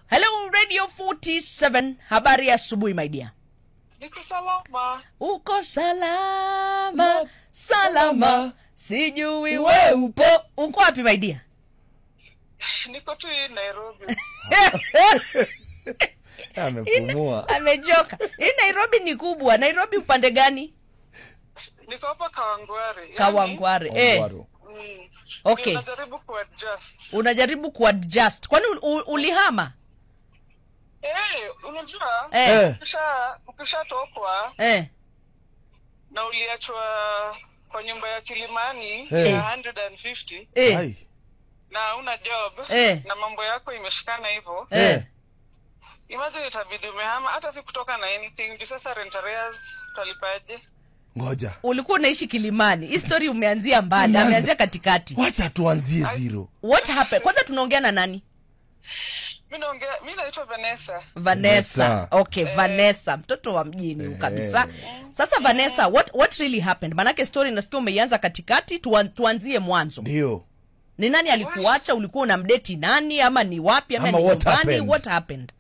Hello Radio 47. Habari ya asubuhi my dear. Niko salama. Uko salama, salama. Sijui we upo. Uko wapi my dear? Niko tu Nairobi. Amepumua. Amejoka. Nairobi ni kubwa. Nairobi upande gani? Niko hapa Kawangware. Kawangware. Okay. Unajaribu kuadjust. Unajaribu kuadjust. Kwani ulihama? Unajua? Ukishatokwa na uliachwa kwa nyumba ya Kilimani ya 150 na una job na mambo yako imeshikana hivyo. Imagine itabidi umehama hata si kutoka na anything. Sasa rent arrears utalipaje? Ngoja. Ulikuwa unaishi Kilimani. Hii story umeanzia mbali, ameanzia katikati. Wacha tuanzie zero. What happened? Kwanza tunaongea na nani? Mimi naitwa Vanessa. Okay, Vanessa, mtoto wa mjini kabisa. Sasa Vanessa, what really happened? Manake story nasikia umeianza katikati, tuanzie mwanzo. Ndio. Ni nani alikuacha? Ulikuwa unamdate nani ama ni wapi ama ni nyumbani? What happened?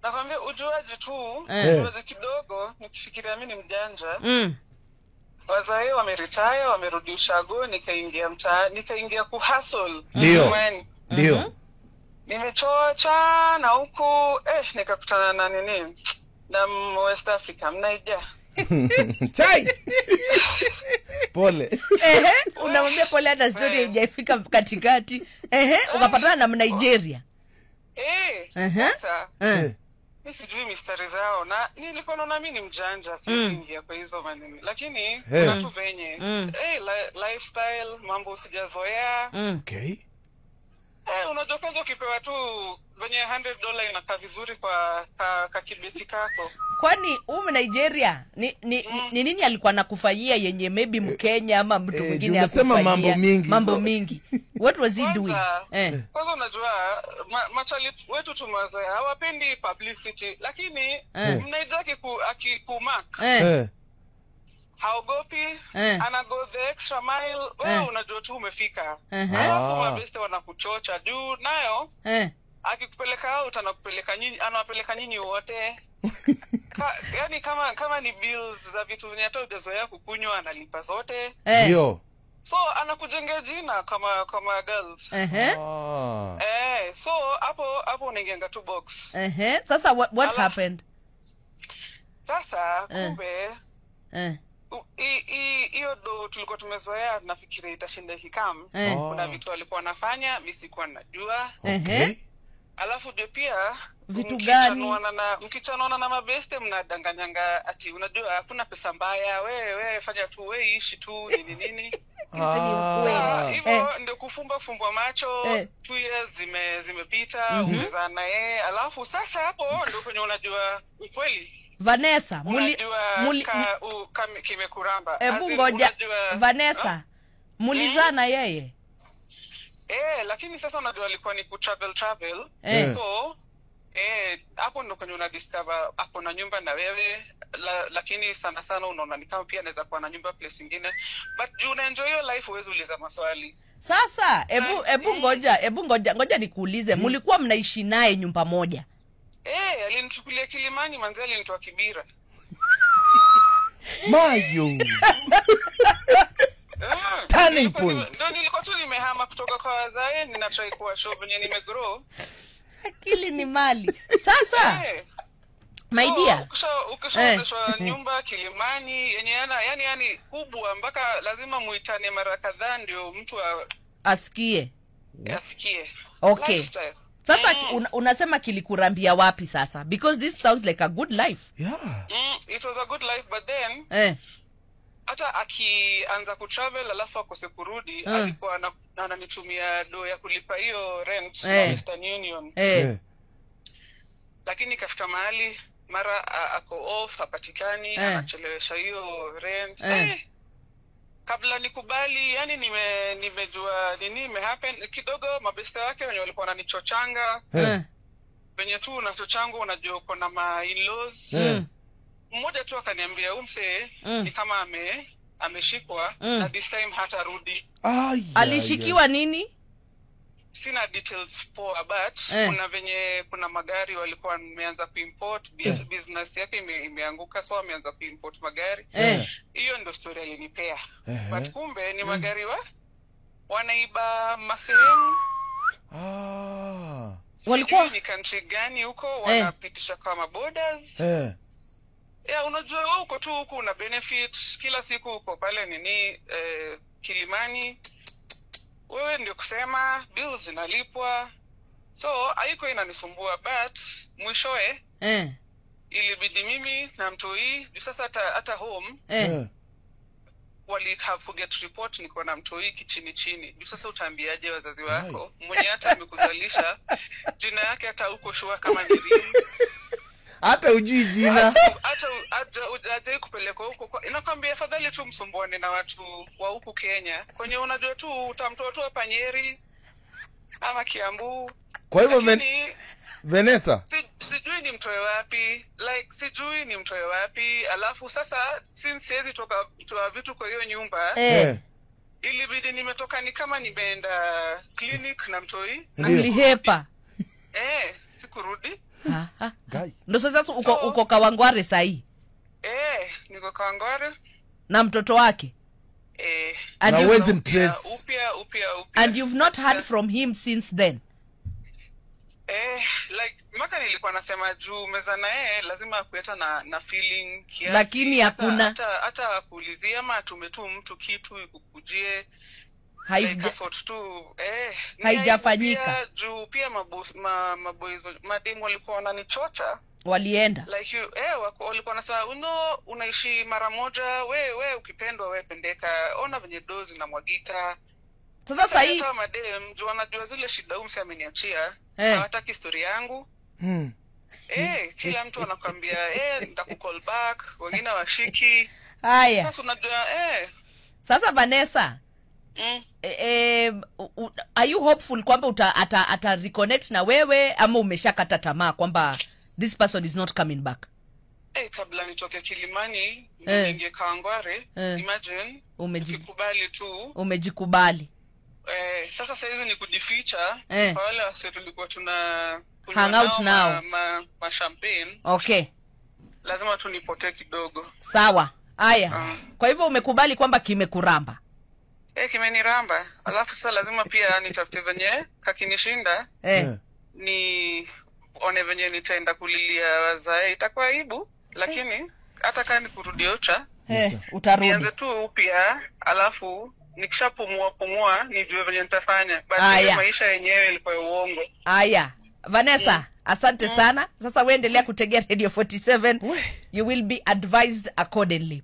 Nakwambia ujuaje tu, ujuaje kidogo, nikifikiria mimi ni mjanja. Wazae wameretire, wamerudi ushago, nikaingia mtaani, nikaingia kuhustle. Ndio. Nimechocha na huko nikakutana na na West Africa, mnaija. Chai. Pole. Unamwambia pole hata story haijafika katikati. Ukapatana na Nigeria. Sasa. Mimi sijui mistari zao na nilikuwa naona mimi ni mjanja siingia kwa hizo maneno. Lakini kuna tu venye lifestyle mambo sijazoea. Okay. Unajua kwanza ukipewa tu venye $100 inakaa vizuri kwa kakibeti kako. Kwani Nigeria ni nini alikuwa anakufanyia yenye maybe Mkenya ama mtu mwingine akufanyia? Mambo mingi. What was he doing? Kwanza unajua machali wetu tumazoea hawapendi publicity, lakini mnaitaki akikumark. Haogopi, ana go the extra mile. Wewe unajua tu umefika. Alafu mabeste wanakuchocha juu nayo. Akikupeleka out anakupeleka nyinyi, anawapeleka nyinyi wote. Yaani kama ni bills za vitu zenye hata hujazoea kukunywa analipa zote. Ndio. So anakujengea jina kama girls. So hapo unaingia tu box. Sasa what happened? Sasa kumbe hiyo ndo tulikuwa tumezoea, nafikiri itashinda hikam. Kuna vitu walikuwa wanafanya mimi sikuwa najua. Alafu ndio pia vitu gani? Mkichanona na mabeste mnadanganyanga ati unajua hakuna pesa mbaya, wewe fanya tu, wewe ishi tu nini. Hivyo ndio fumbwa macho. 2 years zimepita, umezaa na yeye. Alafu sasa hapo ndio kwenye unajua ukweli. Vanessa, kimekuramba. Ngoja Vanessa, mulizana yeye. Lakini sasa unajua alikuwa ni travel. So hapo ndo kwenye unadiscover hapo na nyumba na wewe, lakini sana unaona ni kama pia anaweza kuwa na nyumba place nyingine, but juu unaenjoy your life huwezi uliza maswali. Sasa ngoja nikuulize, mlikuwa mnaishi naye nyumba moja? Alinichukulia Kilimani, manzi alinitoa Kibira. Mayo. Turning point. Ndio nilikuwa tu nimehama kutoka kwa wazae, ninatry kuwa show venye nimegrow. Akili ni mali. Sasa my dear, ukishaozeshwa nyumba Kilimani yenye yani kubwa mpaka lazima muitane mara kadhaa ndio mtu asikie. Okay. Lifestyle. Sasa unasema kilikurambia wapi sasa? Because this sounds like a good life. Yeah. It was a good life, but then hata akianza kutravel alafu akose kurudi, alikuwa ananitumia do ya kulipa hiyo rent Western Union. Lakini kafika mahali mara ako off hapatikani, anachelewesha hiyo rent. Kabla nikubali, yani nimejua nini imehappen kidogo. Mabeste wake wenye walikuwa wananichochanga venye tu unachochanga, unajua uko na ma-in-laws. Mmoja tu akaniambia umse ni kama ameshikwa na this time hata rudi. Alishikiwa nini? sina details poa, but kuna magari walikuwa wameanza kuimport, business yake imeanguka, so wameanza kuimport magari. Hiyo ndio story alinipea. But kumbe ni magari wanaiba masehemu. Walikuwa ni country gani huko wanapitisha kama borders. Unajua huko tu huko una benefit kila siku huko pale Kilimani. Wewe ndio kusema bills zinalipwa. So haiko inanisumbua, but mwishoe ilibidi mimi na mtoi sasa hata home wali have to get report niko na mtoi chini. Sasa utaambiaje wazazi wako mwenye hata amekuzalisha jina yake hata huko shua kama ni real. Hata ujui jina. Hata kupeleka huko. Inakwambia afadhali tu msumbuane na watu wa huku Kenya. Kwenye unajua tu utamtoa tu hapa Nyeri ama Kiambu. Kwa hivyo Vanessa, sijui ni mtoe wapi. Alafu sasa since siwezi toa vitu kwa hiyo nyumba. Ilibidi nimetoka ni kama nimeenda clinic na mtoi. Nilihepa. Sikurudi. Ndo sasa uko Kawangware sahi. Niko Kawangware na mtoto wake. And you wasn't trace. Upia. And you've not heard from him since then. Like maka nilikuwa nasema juu meza na lazima kueta na feeling kiasi. Lakini hakuna hata kuulizia ama tumetu mtu kitu ikukujie. Haijafanyika. Juu pia maboys mademu walikuwa wananichocha. Walienda. Like walikuwa wanasema unaishi mara moja, we ukipendwa we pendeka, ona venye dozi na mwagika. Sasa hii kama madem juu wanajua zile shida ameniachia, hawataki historia yangu. Kila mtu anakuambia nitakucall back, wengine washiki. Haya. Sasa unajua Sasa Vanessa, are you hopeful kwamba ata reconnect na wewe ama umeshakata tamaa kwamba this person is not coming back? Kabla nitoke Kilimani niingie Kawangware, imagine umejikubali tu. Umejikubali. Sasa hizi ni kujificha kwa wale wase tulikuwa tuna hang out now ma champagne. Okay. Lazima tu nipotee kidogo. Sawa. Haya. Kwa hivyo umekubali kwamba kimekuramba? Kimeniramba. Alafu sasa lazima pia nitafute venye kakinishinda. Ni one venye nitaenda kulilia wazae, itakuwa aibu, lakini hata kama nikurudi Ocha utarudi. Nianze tu upya, alafu nikishapumua nijue venye nitafanya. Basi maisha yenyewe ilikuwa uongo. Haya. Vanessa, asante sana. Sasa uendelea kutegea Radio 47. You will be advised accordingly.